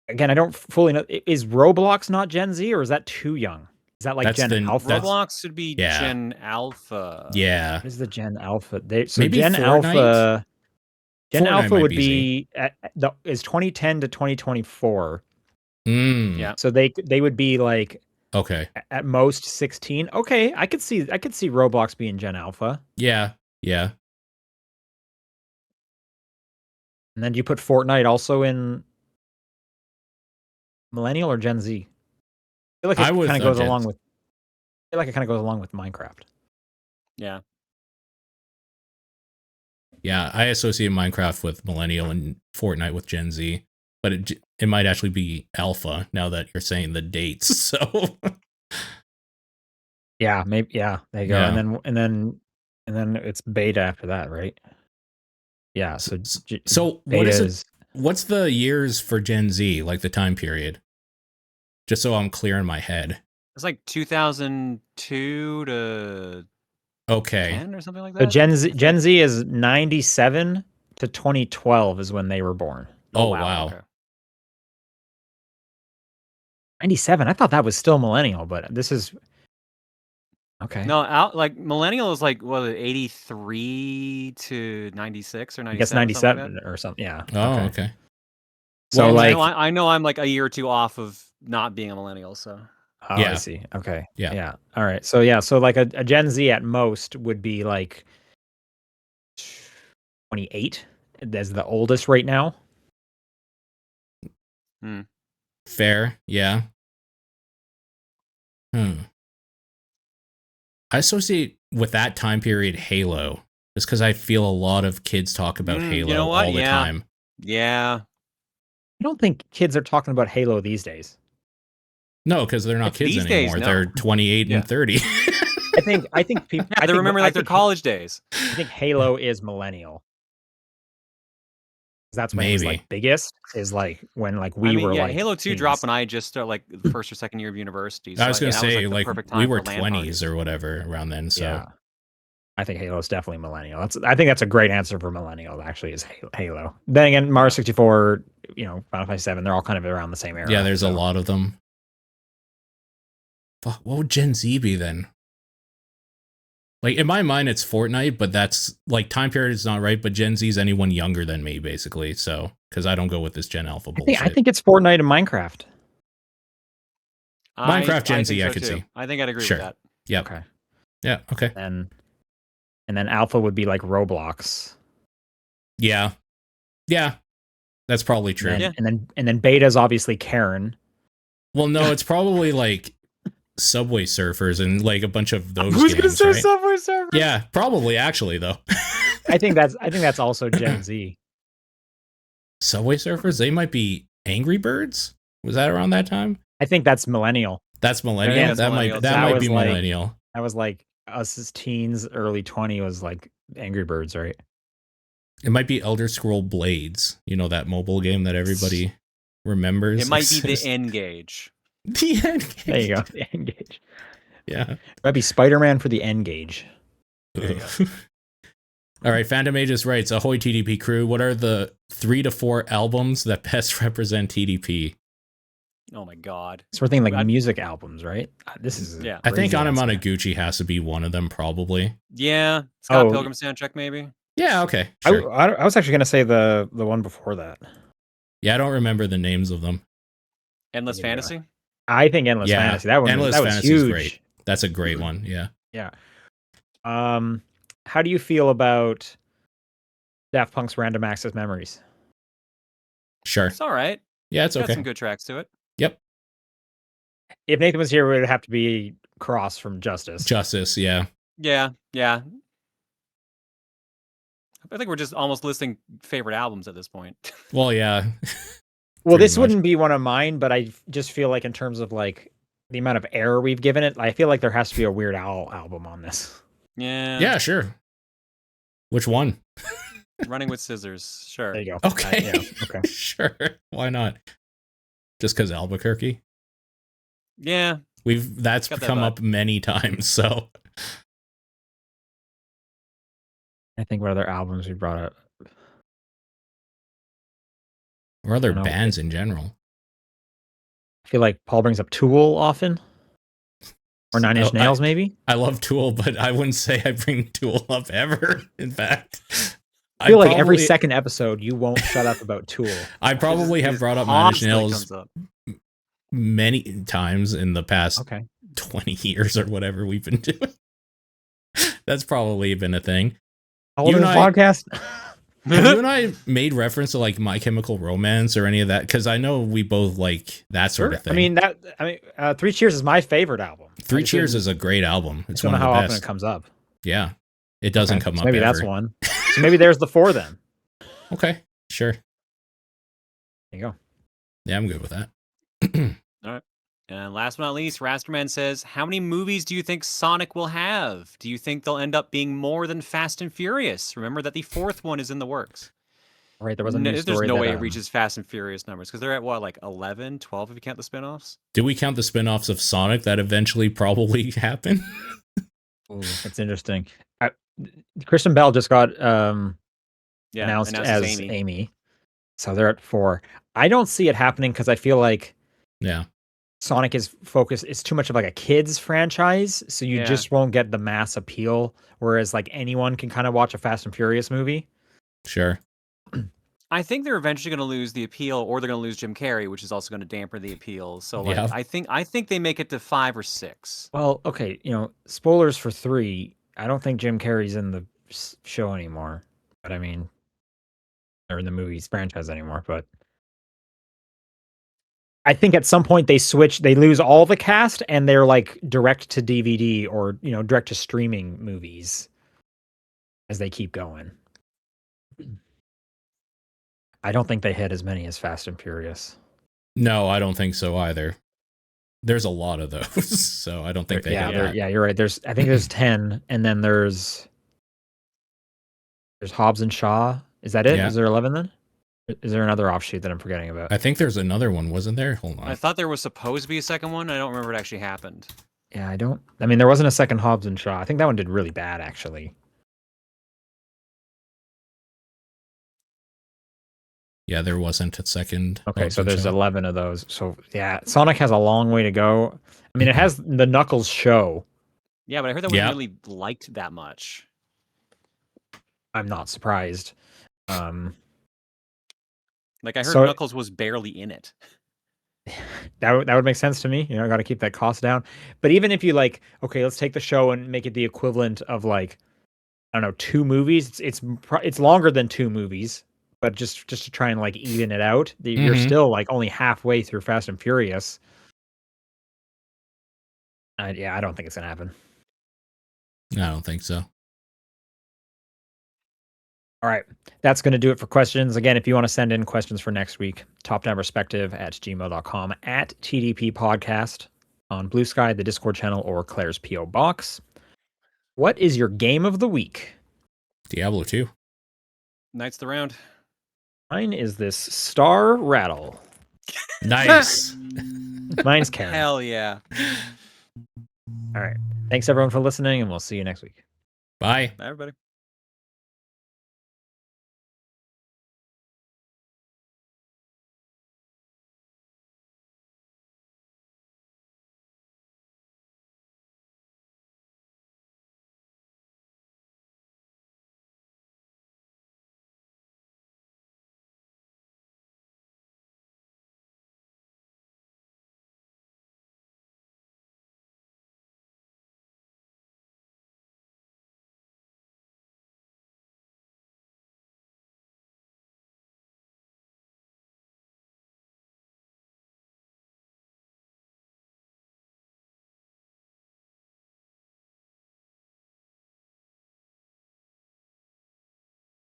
again, I don't fully know. Is Roblox not Gen Z, or is that too young? Is that like Gen Alpha? Roblox should be Gen Alpha. Yeah. What is the Gen Alpha? So maybe Gen Fortnite? Gen Alpha would be is 2010 to 2024. Yeah. So they would be like at most 16. Okay, I could see Roblox being Gen Alpha. Yeah. Yeah. And then do you put Fortnite also in millennial or Gen Z? I feel like it kind of goes along with. I feel like it kind of goes along with Minecraft. Yeah. Yeah, I associate Minecraft with millennial and Fortnite with Gen Z, but it might actually be alpha now that you're saying the dates. So. Yeah, maybe. Yeah, there you go. Yeah. And then it's beta after that, right? Yeah. So what is it? What's the years for Gen Z, like the time period? Just so I'm clear in my head. It's like 2002 to 10 or something like that. So Gen Z is 97 to 2012 is when they were born. Oh wow. Okay. 97. I thought that was still millennial, but this is okay. No, like millennial is like 83 to 96 or 97. I guess 97 or something. Yeah. Oh, okay. So well, I know I'm like a year or two off of not being a millennial, so. Oh, yeah. I see. Okay. Yeah. Yeah. All right. So so like a Gen Z at most would be like 28 as the oldest right now. Fair. Yeah. I associate with that time period Halo, just because I feel a lot of kids talk about Halo all the time. Yeah. I don't think kids are talking about Halo these days. No, because they're not kids anymore. Days, no. They're 28 and 30. I think people. They remember like their college days. I think Halo is millennial. That's when it was like biggest. Is like when like we were like Halo 2 dropped when I just started like the first or second year of university. So I was gonna say like we were 20s or whatever around then. So yeah. I think Halo is definitely millennial. I think that's a great answer for millennial. Actually, is Halo. Then again, Mario 64, Final Fantasy 7, they're all kind of around the same era. Yeah, there's a lot of them. What would Gen Z be then? Like in my mind, it's Fortnite, but that's like time period is not right. But Gen Z is anyone younger than me, basically. So because I don't go with this Gen Alpha bullshit. I think it's Fortnite and Minecraft. Minecraft Gen Z, I could see. I think I'd agree with that. Yeah. Okay. Yeah. Okay. And then Alpha would be like Roblox. Yeah. Yeah. That's probably true. And then Beta is obviously Cairn. Well, no, it's probably like Subway Surfers and like a bunch of those. Who's games, gonna say Subway Surfers? Yeah, probably actually though. I think that's also Gen Z. Subway Surfers, they might be Angry Birds. Was that around that time? I think that's millennial. That's millennial. Yeah, that might be millennial. That was like us as teens, early 20 was like Angry Birds, right? It might be Elder Scroll Blades. That mobile game that everybody remembers. It might be the N-Gage. The N-Gage. There you go. The N-Gage. Yeah. Might be Spider-Man for the N gauge. All right, Phantom Aegis writes, ahoy TDP crew, what are the 3 to 4 albums that best represent TDP? Oh my god. So we're thinking like music albums, right? This is I think Anamanaguchi has to be one of them, probably. Yeah, Scott Pilgrim soundtrack, maybe. Yeah, okay, sure. I was actually going to say the one before that. Yeah, I don't remember the names of them. Endless Fantasy? I think Endless Fantasy. That one Endless was Fantasy huge. is great. That's a great one, yeah. Yeah. How do you feel about Daft Punk's Random Access Memories? Sure. It's all right. Yeah, it's okay. Got some good tracks to it. Yep. If Nathan was here, it would have to be Cross from Justice. Justice, yeah. Yeah. I think we're just almost listing favorite albums at this point. Well, yeah. Well, this wouldn't be one of mine, but I just feel like in terms of like the amount of error we've given it, I feel like there has to be a Weird Al album on this. Yeah. Yeah, sure. Which one? Running with Scissors. Sure. There you go. Okay. Yeah, okay. Sure. Why not? Just because Albuquerque? Yeah. That's come up many times, so. I think what other albums we brought up. Or other bands in general. I feel like Paul brings up Tool often. Or Nine Inch Nails, maybe? I love Tool, but I wouldn't say I bring Tool up ever, in fact. I feel like every second episode, you won't shut up about Tool. I probably have brought up Nine Inch Nails many times in the past 20 years or whatever we've been doing. That's probably been a thing. How old is the podcast? Have you and I made reference to like My Chemical Romance or any of that? Because I know we both like that sort of thing. I mean, Three Cheers is my favorite album. Three Cheers is a great album. It's one of the best. I don't know how often it comes up. Yeah, it doesn't come up. Maybe ever. That's one. So maybe there's the 4 then. Okay, sure. There you go. Yeah, I'm good with that. All right. And last but not least, Rasterman says, how many movies do you think Sonic will have? Do you think they'll end up being more than Fast and Furious? Remember that the 4th one is in the works. Right, there was a new story. There's no way it reaches Fast and Furious numbers, because they're at what, like 11, 12 if you count the spinoffs? Do we count the spinoffs of Sonic that eventually probably happen? Ooh, that's interesting. Kristen Bell just got announced as Amy. So they're at 4. I don't see it happening because I feel like Sonic is focused. It's too much of like a kid's franchise, so you just won't get the mass appeal. Whereas like anyone can kind of watch a Fast and Furious movie. Sure. I think they're eventually going to lose the appeal, or they're going to lose Jim Carrey, which is also going to dampen the appeal. So like, I think they make it to 5 or 6. Well, okay, spoilers for 3. I don't think Jim Carrey's in the show anymore, but I mean, or in the movies franchise anymore. But I think at some point they lose all the cast, and they're like direct to DVD or direct to streaming movies as they keep going. I don't think they hit as many as Fast and Furious. No, I don't think so either. There's a lot of those, so I don't think they hit that. Yeah, you're right. I think there's 10, and then there's Hobbs and Shaw. Is that it? Yeah. Is there 11 then? Is there another offshoot that I'm forgetting about? I think there's another one, wasn't there? Hold on. I thought there was supposed to be a second one. I don't remember it actually happened. Yeah, I mean, there wasn't a second Hobbs and Shaw. I think that one did really bad, actually. Yeah, there wasn't a second. Okay, so there's 11 of those. So yeah, Sonic has a long way to go. I mean, it has the Knuckles show. Yeah, but I heard that wasn't really liked that much. I'm not surprised. Like I heard Knuckles was barely in it. That would make sense to me. I got to keep that cost down. But even if you okay, let's take the show and make it the equivalent of I don't know, 2 movies. It's longer than 2 movies, but just to try and even it out, you're still only halfway through Fast and Furious. I don't think it's gonna happen. No, I don't think so. All right. That's going to do it for questions. Again, if you want to send in questions for next week, topdownperspective@gmail.com, at TDP Podcast on Blue Sky, the Discord channel, or Claire's P.O. Box. What is your game of the week? Diablo 2. Knights the round. Mine is this Star Rattle. Nice. Mine's Cairn. Hell yeah. All right. Thanks everyone for listening, and we'll see you next week. Bye. Bye, everybody.